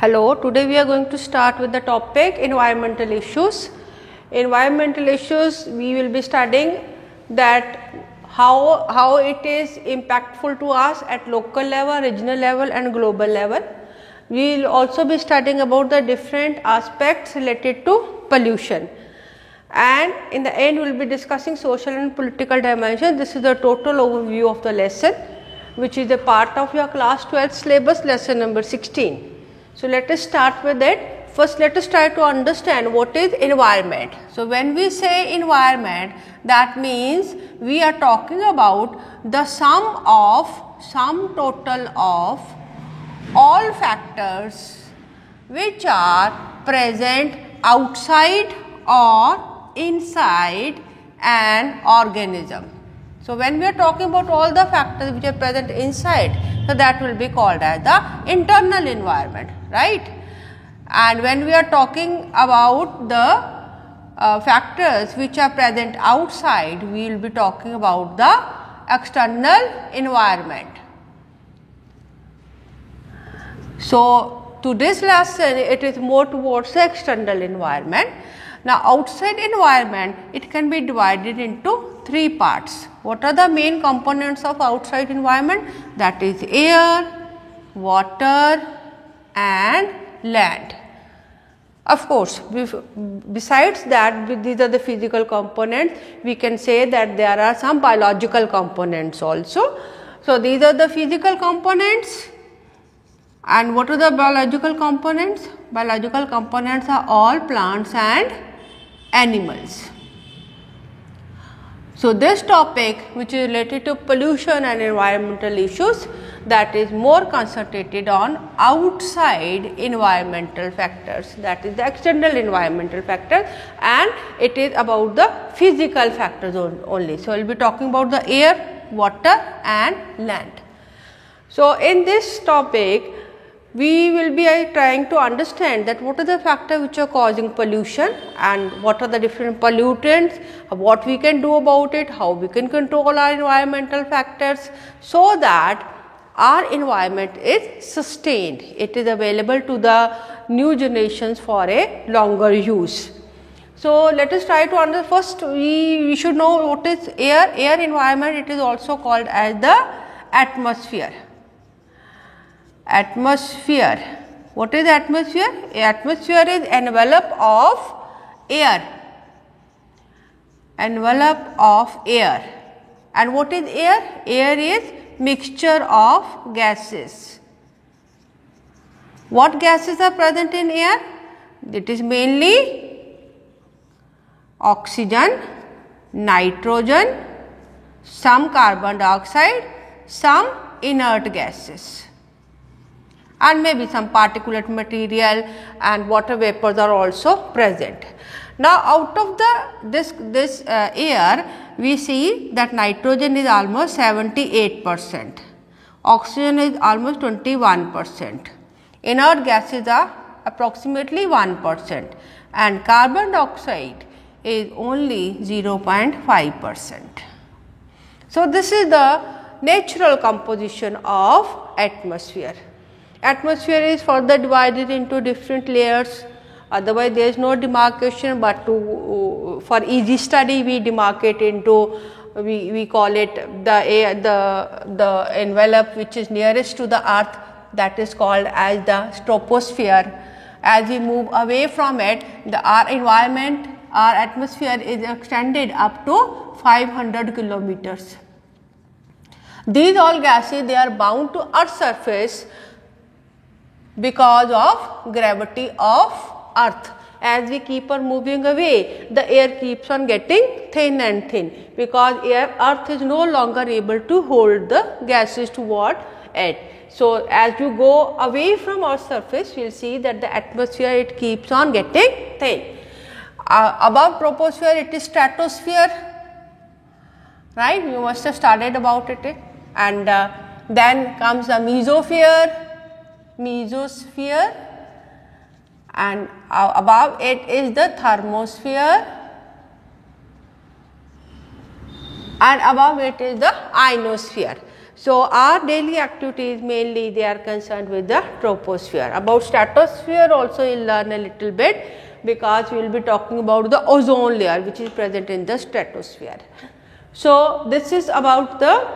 Hello, today we are going to start with the topic environmental issues. Environmental issues, we will be studying that how it is impactful to us at local level, regional level and global level. We will also be studying about the different aspects related to pollution. And in the end we will be discussing social and political dimension. This is the total overview of the lesson, which is a part of your class 12 syllabus, lesson number 16. So, let us start with it. First, let us try to understand what is environment. So, when we say environment, that means we are talking about the sum total of all factors which are present outside or inside an organism. So, when we are talking about all the factors which are present inside, so that will be called as the internal environment, right? And when we are talking about the factors which are present outside, we will be talking about the external environment. So, to this lesson, it is more towards the external environment. Now, outside environment, it can be divided into three parts. What are the main components of outside environment? That is air, water and land. Of course, besides that, these are the physical components. We can say that there are some biological components also. So, these are the physical components. And what are the biological components? Biological components are all plants and animals. So, this topic which is related to pollution and environmental issues, that is more concentrated on outside environmental factors, that is the external environmental factors, and it is about the physical factors only. So, we will be talking about the air, water and land. So, in this topic, we will be trying to understand that what are the factors which are causing pollution and what are the different pollutants, what we can do about it, how we can control our environmental factors, so that our environment is sustained, it is available to the new generations for a longer use. So, let us try to understand. First we should know what is air. Air environment, it is also called as the atmosphere. Atmosphere. What is atmosphere? Atmosphere is envelope of air. Envelope of air. And what is air? Air is mixture of gases. What gases are present in air? It is mainly oxygen, nitrogen, some carbon dioxide, some inert gases, and maybe some particulate material and water vapors are also present. Now, out of this air, we see that nitrogen is almost 78%, oxygen is almost 21%, inert gases are approximately 1% and carbon dioxide is only 0.5%. So, this is the natural composition of atmosphere. Atmosphere is further divided into different layers, otherwise there is no demarcation, but for easy study we demarcate into, we call it the envelope which is nearest to the earth, that is called as the troposphere. As we move away from it, our environment, our atmosphere is extended up to 500 kilometers. These all gases, they are bound to earth's surface because of gravity of earth. As we keep on moving away, the air keeps on getting thin and thin, because earth is no longer able to hold the gases toward it. So, as you go away from earth's surface, we will see that the atmosphere, it keeps on getting thin. Above troposphere, it is stratosphere, right? You must have studied about it. And then comes the mesosphere, and above it is the thermosphere, and above it is the ionosphere. So, our daily activities mainly they are concerned with the troposphere. About stratosphere also you will learn a little bit, because we will be talking about the ozone layer which is present in the stratosphere. So, this is about the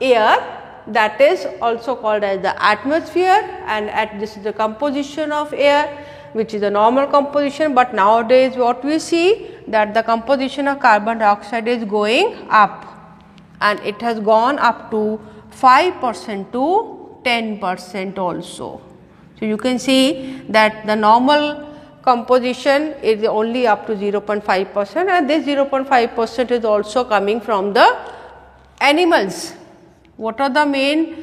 air, that is also called as the atmosphere, and this is the composition of air, which is a normal composition, but nowadays what we see that the composition of carbon dioxide is going up, and it has gone up to 5% to 10% also. So, you can see that the normal composition is only up to 0.5%, and this 0.5% is also coming from the animals. What are the main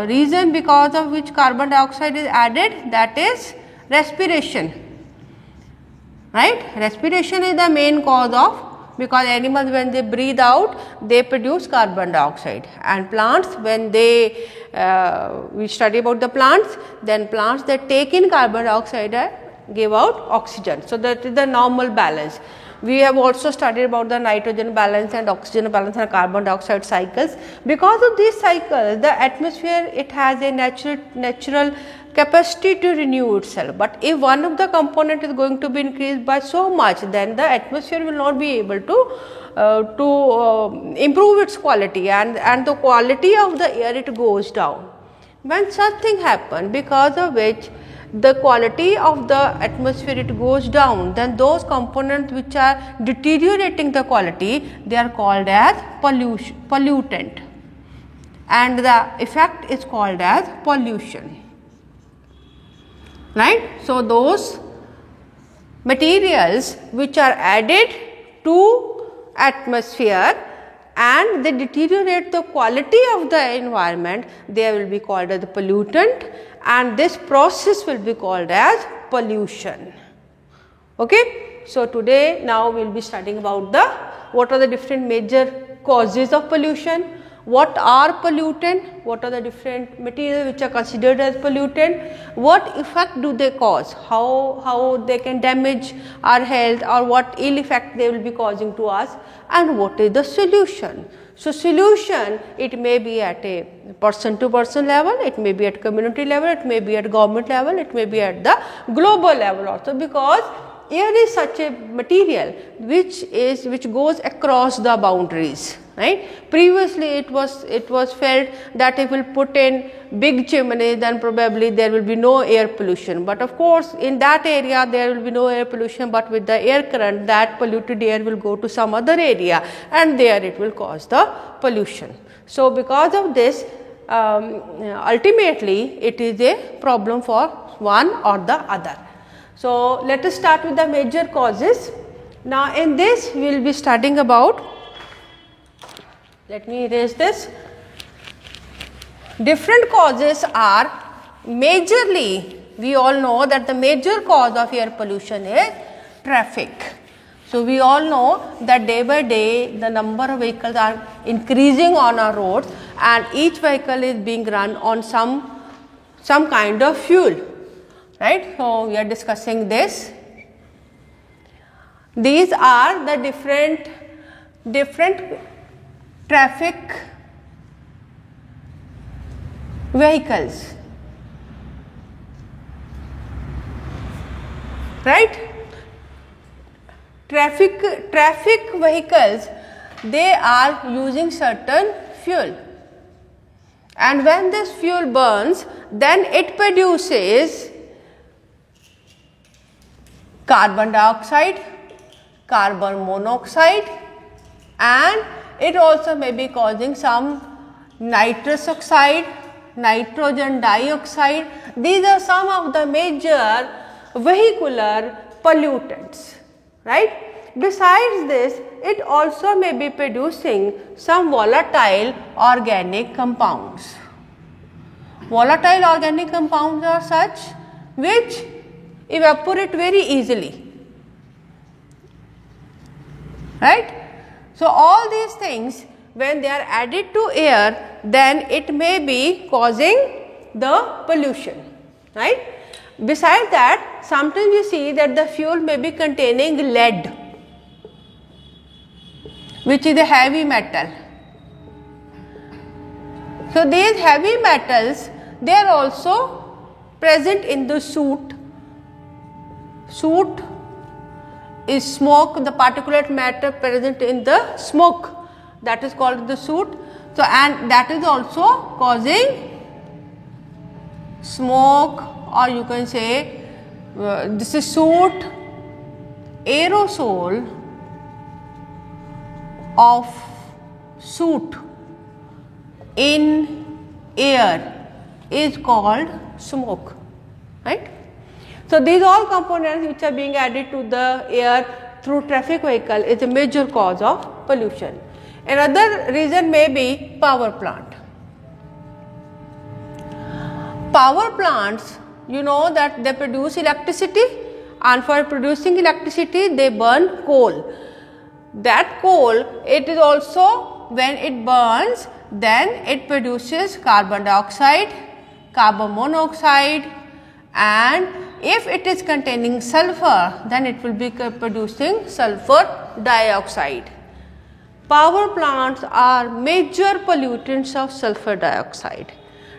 reason because of which carbon dioxide is added? That is respiration, right? Respiration is the main cause of, because animals when they breathe out they produce carbon dioxide, and plants when they we study about the plants, then plants that take in carbon dioxide give out oxygen. So, that is the normal balance. We have also studied about the nitrogen balance and oxygen balance and carbon dioxide cycles. Because of these cycles, the atmosphere it has a natural capacity to renew itself, but if one of the component is going to be increased by so much, then the atmosphere will not be able to improve its quality, and the quality of the air it goes down. When such thing happen, because of which the quality of the atmosphere it goes down, then those components which are deteriorating the quality, they are called as pollutant, and the effect is called as pollution, right. So, those materials which are added to atmosphere and they deteriorate the quality of the environment, they will be called as the pollutant, and this process will be called as pollution. Okay. So, today now we will be studying about what are the different major causes of pollution, what are pollutant, what are the different materials which are considered as pollutant, what effect do they cause, how they can damage our health, or what ill effect they will be causing to us, and what is the solution. So, solution it may be at a person to person level, it may be at community level, it may be at government level, it may be at the global level also, because air is such a material which goes across the boundaries, right. Previously it was felt that if we put in big chimneys, then probably there will be no air pollution, but of course in that area there will be no air pollution, but with the air current that polluted air will go to some other area, and there it will cause the pollution. So, because of this ultimately it is a problem for one or the other. So, let us start with the major causes. Now, in this we will be studying about, let me erase this. Different causes are majorly, we all know that the major cause of air pollution is traffic. So, we all know that day by day the number of vehicles are increasing on our roads, and each vehicle is being run on some kind of fuel, right. So, we are discussing this. These are the different traffic vehicles, right. Traffic vehicles, they are using certain fuel, and when this fuel burns, then it produces carbon dioxide, carbon monoxide, and it also may be causing some nitrous oxide, nitrogen dioxide. These are some of the major vehicular pollutants, right. Besides this, it also may be producing some volatile organic compounds. Volatile organic compounds are such which evaporate very easily, right. So, all these things when they are added to air, then it may be causing the pollution, right. Besides that, sometimes you see that the fuel may be containing lead, which is a heavy metal, So, these heavy metals, they are also present in the soot. Soot is smoke, the particulate matter present in the smoke, that is called the soot. So, and that is also causing smoke, or you can say this is soot aerosol of soot in air is called smoke, right. So, these all components which are being added to the air through traffic vehicle is a major cause of pollution. Another reason may be power plant. Power plants, you know that they produce electricity, and for producing electricity they burn coal. That coal, it is also, when it burns, then it produces carbon dioxide, carbon monoxide, and if it is containing sulfur, then it will be producing sulfur dioxide. Power plants are major pollutants of sulfur dioxide.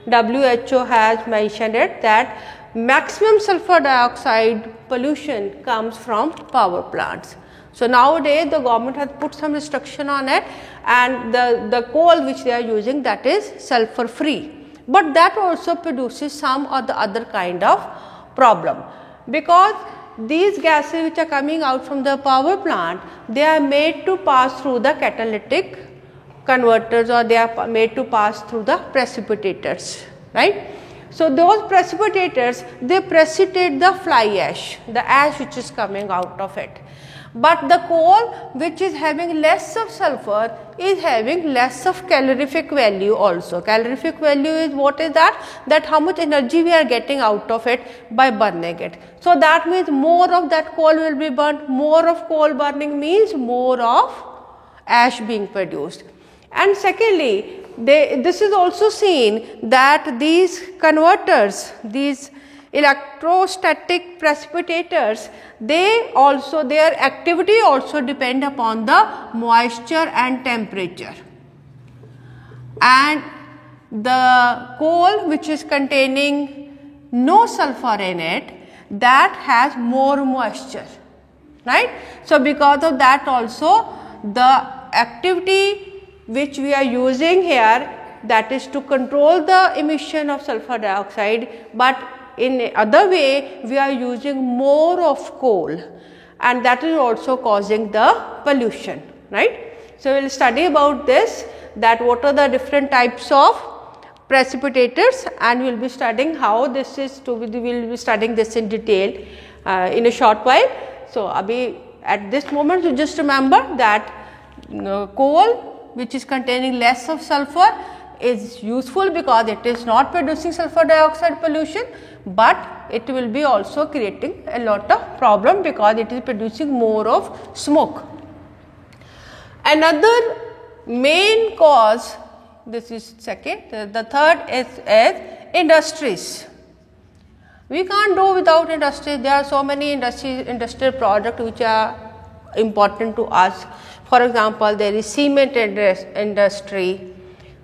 WHO has mentioned it that maximum sulfur dioxide pollution comes from power plants. So, nowadays the government has put some restriction on it, and the coal which they are using, that is sulfur free, but that also produces some or the other kind of problem, because these gases which are coming out from the power plant, they are made to pass through the catalytic converters, or they are made to pass through the precipitators, right. So, those precipitators, they precipitate the fly ash, the ash which is coming out of it. But the coal which is having less of sulfur is having less of calorific value also. Calorific value is what is that? That how much energy we are getting out of it by burning it. So, that means more of that coal will be burnt. More of coal burning means more of ash being produced. And secondly, this is also seen that these converters, these electrostatic precipitators, they also, their activity also depend upon the moisture and temperature, and the coal which is containing no sulfur in it, that has more moisture, right. So, because of that also the activity which we are using here, that is to control the emission of sulfur dioxide, but in other way we are using more of coal, and that is also causing the pollution, right. So, we will study about this, that what are the different types of precipitators, and we will be studying how this is to be, we will be studying this in detail in a short while. So, at this moment you just remember that coal which is containing less of sulfur is useful because it is not producing sulfur dioxide pollution, but it will be also creating a lot of problem because it is producing more of smoke. Another main cause, this is second, the third is industries. We can't do without industries. There are so many industrial products which are important to us. For example, there is cement industry,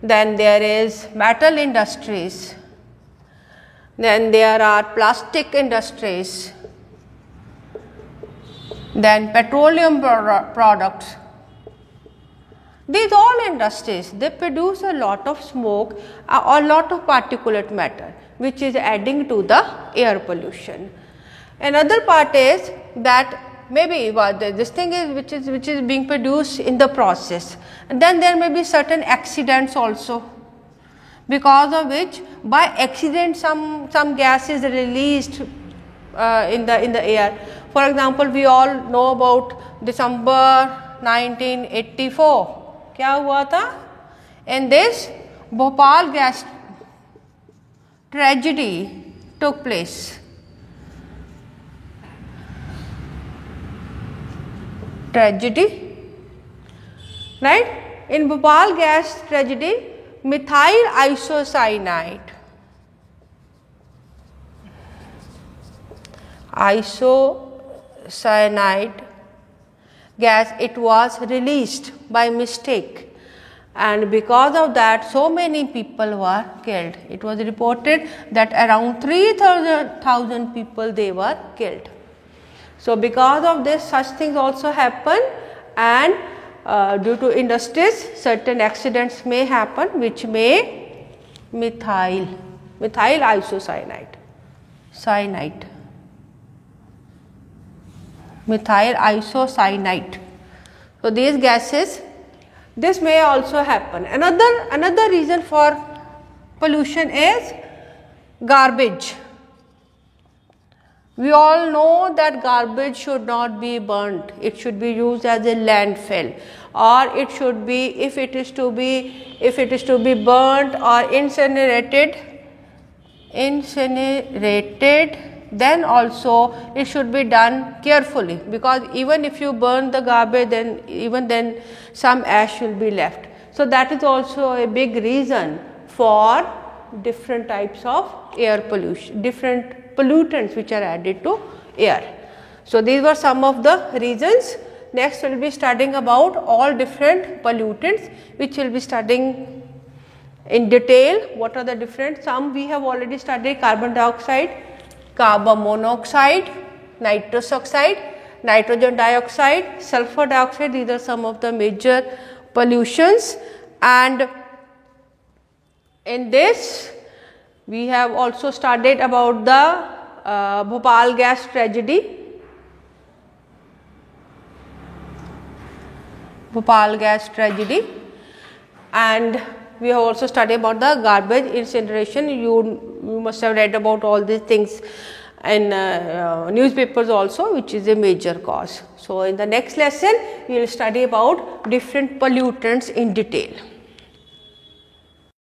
then there is metal industries, then there are plastic industries, then petroleum products. These all industries, they produce a lot of smoke or a lot of particulate matter which is adding to the air pollution. Another part is that maybe this thing is which is being produced in the process, and then there may be certain accidents also, because of which by accident some gas is released in the air. For example, we all know about December 1984. क्या हुआ था? In this Bhopal gas tragedy took place. Right? In Bhopal gas tragedy, methyl isocyanide gas, it was released by mistake, and because of that so many people were killed. It was reported that around 3,000 people they were killed. So, because of this such things also happen, and due to industries certain accidents may happen which may methyl isocyanate, methyl isocyanate. So, these gases, this may also happen. Another reason for pollution is garbage. We all know that garbage should not be burnt, it should be used as a landfill, or it should be, if it is to be burnt or incinerated, then also it should be done carefully, because even if you burn the garbage, then some ash will be left. So, that is also a big reason for different types of air pollution, different pollutants which are added to air. So, these were some of the reasons. Next we will be studying about all different pollutants, which we will be studying in detail. What are the different? Some we have already studied: carbon dioxide, carbon monoxide, nitrous oxide, nitrogen dioxide, sulfur dioxide. These are some of the major pollutions, and in this we have also studied about the Bhopal gas tragedy. And we have also studied about the garbage incineration. You must have read about all these things in newspapers also, which is a major cause. So, in the next lesson we will study about different pollutants in detail.